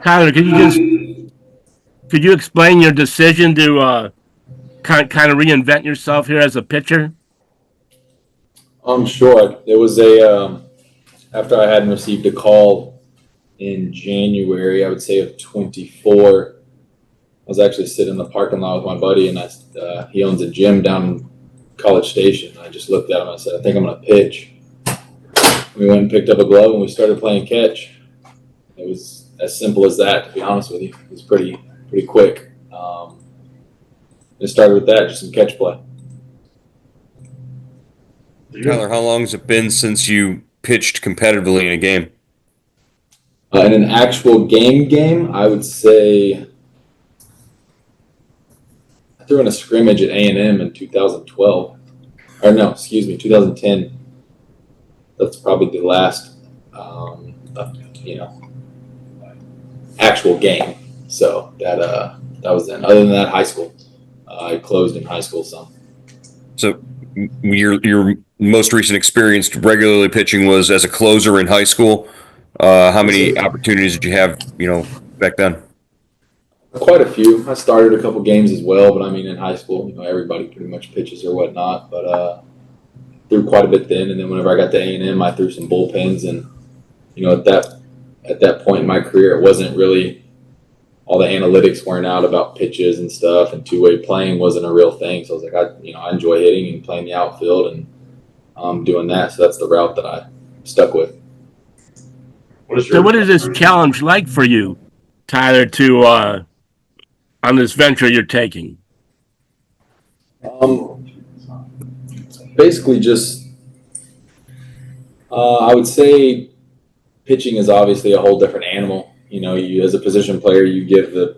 Tyler, could you explain your decision to kind of reinvent yourself here as a pitcher? Sure. It was after I hadn't received a call in January, I would say of 24. I was actually sitting in the parking lot with my buddy, and he owns a gym down in College Station. I just looked at him. I said, "I think I'm going to pitch." We went and picked up a glove, and we started playing catch. It was as simple as that, to be honest with you. It was pretty quick. It started with that, just some catch play. Tyler, how long has it been since you pitched competitively in a game? In an actual game, I would say I threw in a scrimmage at A&M in 2012. Or no, excuse me, 2010. That's probably the last, you know, actual game. So that was then. Other than that, high school. I closed in high school some. So your most recent experience regularly pitching was as a closer in high school. How many opportunities did you have, back then? Quite a few. I started a couple games as well, but I mean, in high school, everybody pretty much pitches or whatnot. But threw quite a bit then, and then whenever I got to A&M, I threw some bullpens, and at that point in my career, it wasn't really all the analytics weren't out about pitches and stuff, and two-way playing wasn't a real thing. So I was like, I enjoy hitting and playing the outfield and doing that. So that's the route that I stuck with. So, what is this challenge like for you, Tyler, to on this venture you're taking? Basically, just I would say pitching is obviously a whole different animal. You as a position player, you give the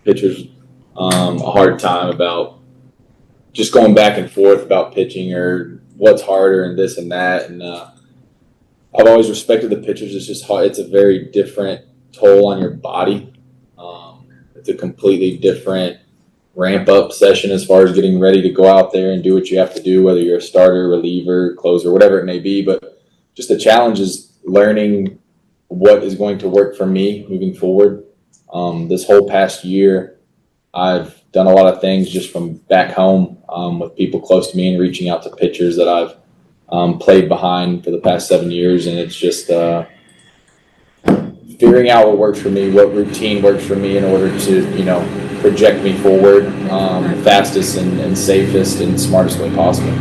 pitchers a hard time about just going back and forth about pitching or what's harder and this and that. And I've always respected the pitchers. It's just hard. It's a very different toll on your body. It's a completely different ramp up session as far as getting ready to go out there and do what you have to do, whether you're a starter, reliever, closer, whatever it may be. But just the challenge is learning what is going to work for me moving forward. This whole past year, I've done a lot of things just from back home with people close to me and reaching out to pitchers that I've played behind for the past 7 years. And it's just figuring out what works for me, what routine works for me in order to, project me forward fastest and safest and smartest way possible.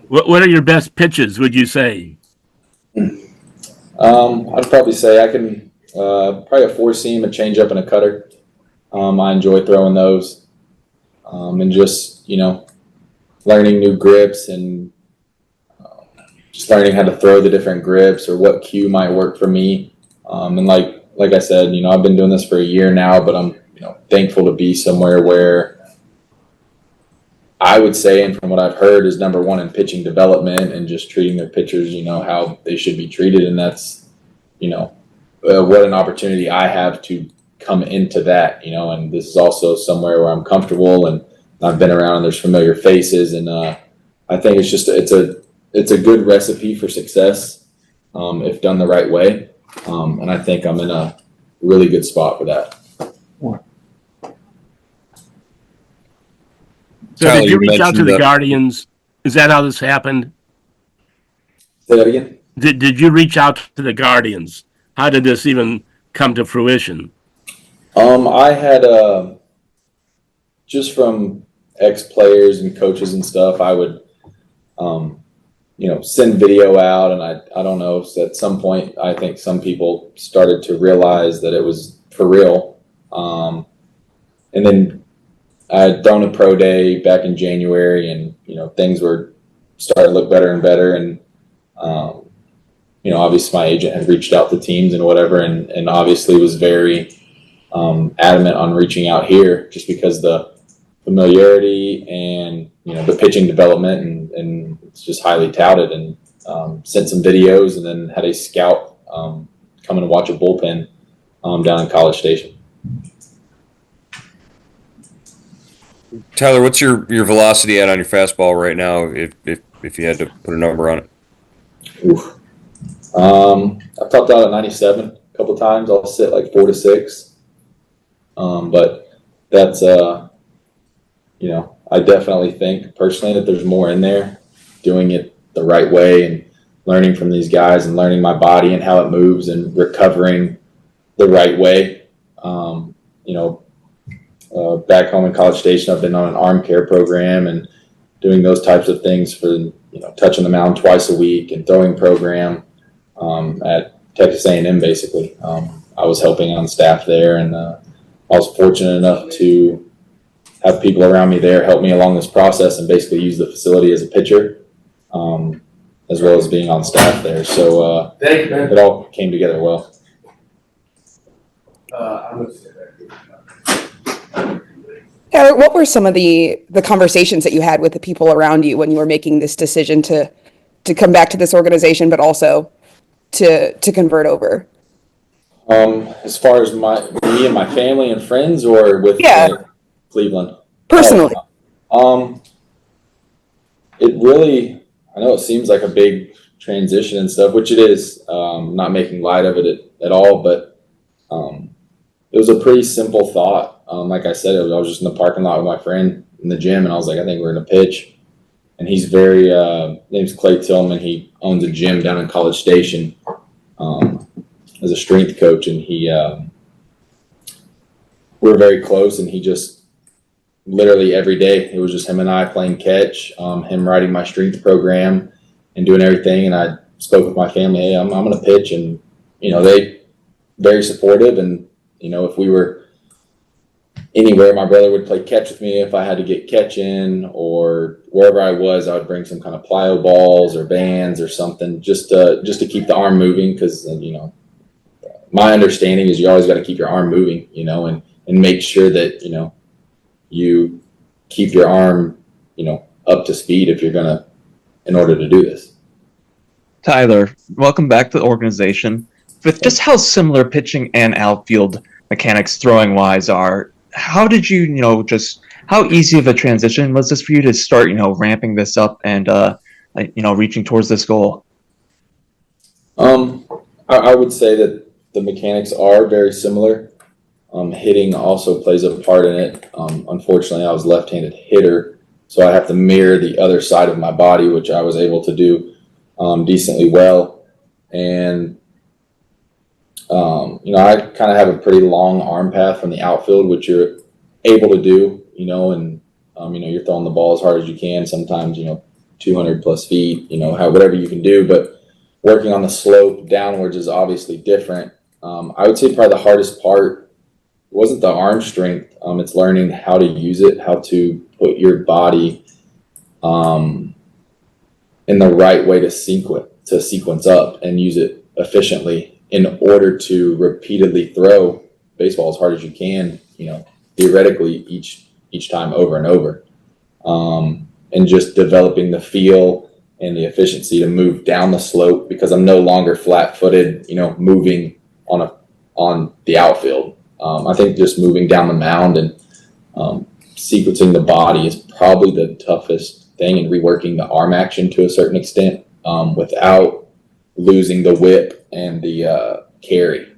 What are your best pitches, would you say? I'd probably say I can probably a four seam, a changeup, and a cutter. I enjoy throwing those, and just learning new grips and just learning how to throw the different grips or what cue might work for me. And like I said, I've been doing this for a year now, but I'm thankful to be somewhere where I would say, and from what I've heard, is number one in pitching development and just treating their pitchers, how they should be treated. And that's, what an opportunity I have to come into that, and this is also somewhere where I'm comfortable and I've been around and there's familiar faces. And I think it's a good recipe for success if done the right way. And I think I'm in a really good spot for that. So Tyler, did you reach out to the that. Guardians? Is that how this happened? Say that again? Did you reach out to the Guardians? How did this even come to fruition? I had just from ex-players and coaches and stuff, I would send video out, and I don't know, so at some point I think some people started to realize that it was for real. And then I had thrown a pro day back in January, and things were starting to look better and better. And obviously my agent had reached out to teams and whatever, and obviously was very adamant on reaching out here just because the familiarity and the pitching development and it's just highly touted. And sent some videos, and then had a scout come and watch a bullpen down in College Station. Tyler, what's your velocity at on your fastball right now? If you had to put a number on it. Oof. I've topped out at 97 a couple times. I'll sit like 4 to 6. But that's, I definitely think personally that there's more in there, doing it the right way and learning from these guys and learning my body and how it moves and recovering the right way. Back home in College Station, I've been on an arm care program and doing those types of things for, touching the mound twice a week and throwing program at Texas A&M basically. I was helping on staff there, and I was fortunate enough to have people around me there help me along this process and basically use the facility as a pitcher, as well as being on staff there. So it all came together well. Tyler, what were some of the conversations that you had with the people around you when you were making this decision to come back to this organization, but also to convert over? As far as me and my family and friends, or with Cleveland? Personally. It really, I know it seems like a big transition and stuff, which it is, not making light of it at all, but it was a pretty simple thought. Like I said, I was just in the parking lot with my friend in the gym, and I was like, I think we're going to pitch. And he's very, his name's Clay Tillman. He owns a gym down in College Station as a strength coach, and we're very close, and he just literally every day, it was just him and I playing catch, him writing my strength program and doing everything. And I spoke with my family, hey, I'm going to pitch. And, they very supportive. And, if we were anywhere, my brother would play catch with me. If I had to get catch in or wherever I was, I would bring some kind of plyo balls or bands or something just to keep the arm moving. Cause my understanding is you always got to keep your arm moving, and make sure that, you keep your arm, up to speed if you're in order to do this. Tyler, welcome back to the organization. With just how similar pitching and outfield mechanics throwing wise are, how did you, how easy of a transition was this for you to start, ramping this up and, reaching towards this goal? I would say that the mechanics are very similar. Hitting also plays a part in it. Unfortunately, I was left-handed hitter, so I have to mirror the other side of my body, which I was able to do decently well. And, I kind of have a pretty long arm path from the outfield, which you're able to do, and, you're throwing the ball as hard as you can, sometimes, 200 plus feet, whatever you can do. But working on the slope downwards is obviously different. I would say probably the hardest part wasn't the arm strength. It's learning how to use it, how to put your body in the right way to sequence up and use it efficiently in order to repeatedly throw baseball as hard as you can, theoretically each time over and over. And just developing the feel and the efficiency to move down the slope, because I'm no longer flat-footed, moving on the outfield. I think just moving down the mound and sequencing the body is probably the toughest thing, and reworking the arm action to a certain extent without losing the whip and the carry.